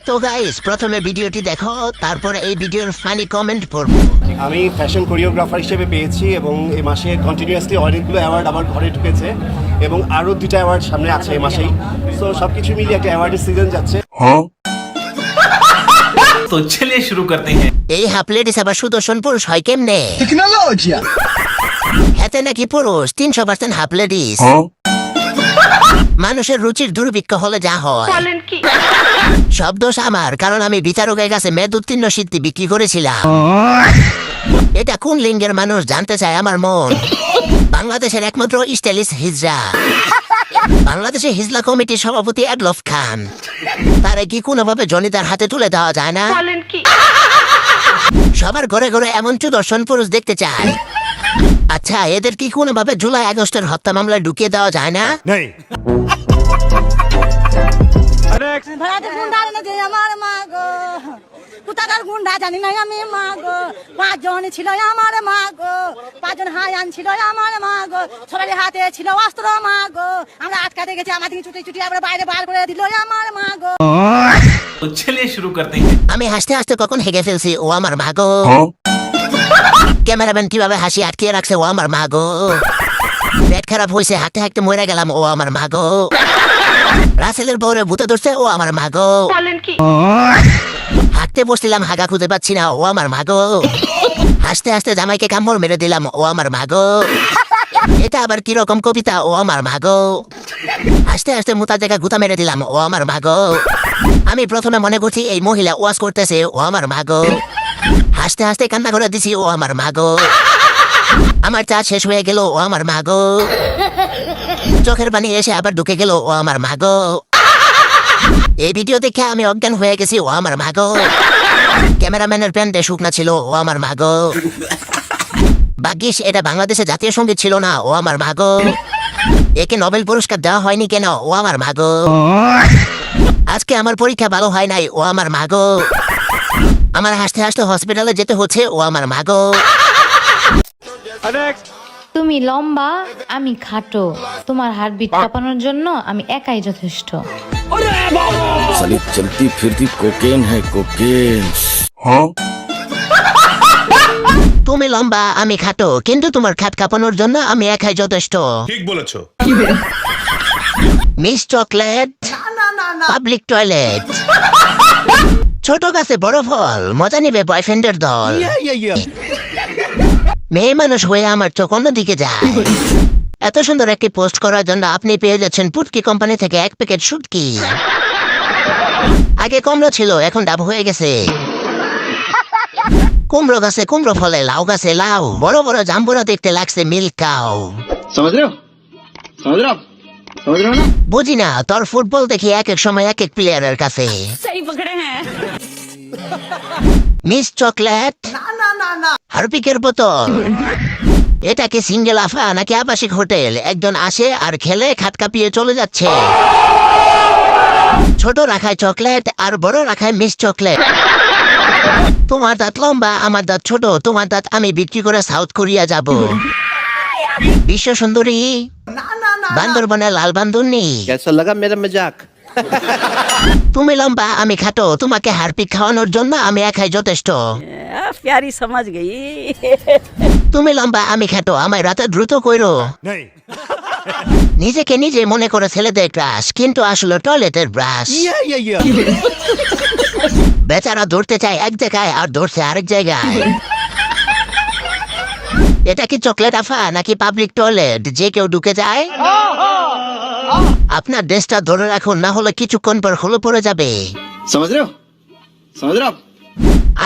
তো গাইস প্রথমে ভিডিওটি দেখো, তারপরে এই ভিডিওর ফানি কমেন্ট পড়বো। আমি ফ্যাশন কোরিওগ্রাফার হিসেবে পেয়েছি এবং এই মাসে কন্টিনিউয়াসলি অনেকগুলো অ্যাওয়ার্ড আমার ঘরে ঢুকেছে এবং আরও 2টা অ্যাওয়ার্ড সামনে আছে এই মাসেই। সো সব কিছু মিলিয়ে একটা অ্যাওয়ার্ডের সিজন যাচ্ছে। तो चलिए शुरू करते हैं। এই হাফ লেডিস আবার সুদর্শন পুরুষ হয় কেমনে? হাতে নাকি পুরুষ 300% হাফ লেডিস। মানুষের রুচির দুর্ভিক্ষ হলে যা হয়। সব দোষ আমার, কারণ আমি বিচারকের কাছে মেদ উত্তীর্ণ সিদ্ধি বিক্রি করেছিলাম। এটা কোন লিঙ্গের মানুষ জানতে চায় আমার মন। বাংলাদেশের একমাত্র স্টাইলিশ হিজড়া, বাংলাদেশের হিজলা কমিটির সভাপতি এডলফ খান। তারে কি কোনোভাবে জনিতার হাতে তুলে দেওয়া যায় না? সবার ঘরে ঘরে এমন সুদর্শন পুরুষ দেখতে চায়। আচ্ছা, এদের কি কোনোভাবে জুলাই আগস্টের হত্যা মামলায় ঢুকিয়ে দেওয়া যায় না? ভাড়াতে গুন্ডা এনেছে আমার মা গো, কোথাকার গুন্ডা জানি না আমি মা গো। 5 জন ছিল আমার মা গো, 5 জন হাই আনছিল আমার মা গো, সবার হাতে ছিল অস্ত্র মা গো। আমরা আটকাতে গেছি, আমাদের ছুটি ছুটি আমরা বাইরে বার করে দিল আমার মা গো। तो चलिए शुरू करते हैं। আমি হাসতে হাসতে কখন হেগে ফেলছি, ও আমার মা গো। ক্যামেরাম্যান কিভাবে হাসি আটকিয়ে রাখছে, ও আমার মা গো। পেট খারাপ হয়েছে, হাঁটতে হাঁটতে মরে গেলাম, ও আমার মা গো। রাসেলের বউরে ভূতে ধরছে, ও আমার মা গো। হাঁটতে বসছিলাম, হাগা খুঁজে পাচ্ছি না, ও আমার মা গো। হাসতে হাসতে জামাইকে কামড় মেরে দিলাম, ও আমার মা গো। এটা আবার কিরকম কবিতা, ও আমার মা গো। হাসতে হাসতে মুতার জায়গা গুতা মেরে দিলাম, ও আমার মা গো। আমি প্রথমে মনে করছি এই মহিলা ওয়াজ করতেছে, ও আমার মা গো। হাসতে হাসতে কান্না করে দিছি, ও আমার মা গো। আমার চা শেষ হয়ে গেল, ও আমার মা গো। চোখের পানি এসে আবার ঢুকে গেল, ও আমার মা গো। এই ভিডিও দেখে আমি অজ্ঞান হয়ে গেছি, ও আমার মা গো। ক্যামেরাম্যানের প্যান্টে শুকনা ছিল, ও আমার মা গো। ভাগ্যিস এটা বাংলাদেশে জাতীয় সঙ্গীত ছিল না, ও আমার মা গো। একে নোবেল পুরস্কার দেওয়া হয়নি কেন, ও আমার মা গো। আজকে আমার পরীক্ষা ভালো হয় নাই, ও আমার মা গো। আমার হাসতে হাসতে হসপিটালে যেতে হচ্ছে, ও আমার মা গো। তুমি লম্বা, আমি খাটো, তোমার হার্টবিট কাঁপানোর জন্য আমি একাই যথেষ্ট। साली चलती फिरती कोकेन है कोकेन। তুমি লম্বা, আমি খাটো, কিন্তু তোমার খাট কাঁপানোর জন্য আমি একাই যথেষ্ট। ঠিক বলেছো। Miss chocolate, public toilet. ছোট গাছে বড় ফল, মজা নিবে বয়ফ্রেন্ডের দল। মেয়ে মানুষ হয়ে আমার চোখ অন্যদিকে যায়। এত সুন্দর একটি পোস্ট করার জন্য আপনি পেয়ে যাচ্ছেন পুটকি কোম্পানি থেকে 1 প্যাকেট শুটকি। আগে কমলা ছিল, এখন ডাব হয়ে গেছে। কুমড়ো গাছে কুমড়ো ফলে, লাউ গাছে লাউ। বড় বড় জাম্বুরা দেখতে লাগছে মিল্ক কাউ। বুঝি না, তোর ফুটবল দেখি এক এক সময় এক এক প্লেয়ারের কাছে। মিস চকলেট, হারপিকের বোতল। এটা কি সিঙ্গেল আফা নাকি আবাসিক হোটেল? একজন আসে আর খেলে খাট কাঁপিয়ে চলে যাচ্ছে। ছোট রাখায় চকলেট আর বড় রাখায় মিস চকলেট। তোমার দাঁত লম্বা, আমার দাঁত ছোট। তোমার দাঁত আমি বিক্রি করে সাউথ কোরিয়া যাব। বিশ্ব সুন্দরী, বান্দরবনের লাল বান্দরনি। कैसा लगा मेरा मजाक? তুমি লম্বা, আমি খাটো, তোমাকে হারপিক খাওয়ানোর জন্য আমি একাই যথেষ্ট। प्यारी समझ गई। তুমি লম্বা, আমি খাটো, আমায় রাতে দ্রুত কইরো। নিজেকে নিজে মনে করে ছেলেদের ক্রাশ, কিন্তু আসলে টয়লেটের ব্রাশ। বেচারা ধরতে চায় এক জায়গায় আর ধরছে আরেক জায়গায়। এটা কি চকলেট আফা নাকি পাবলিক টয়লেট যে কেউ ঢুকে যায়? আপনার ড্রেসটা ধরে রাখুন, না হলে কিছুক্ষণ পর হলো পড়ে যাবে। समझ रहे हो? समझ रहे हो आप?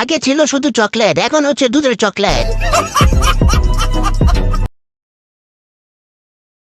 আগে ছিল শুধু চকলেট, এখন হচ্ছে দুধের চকলেট।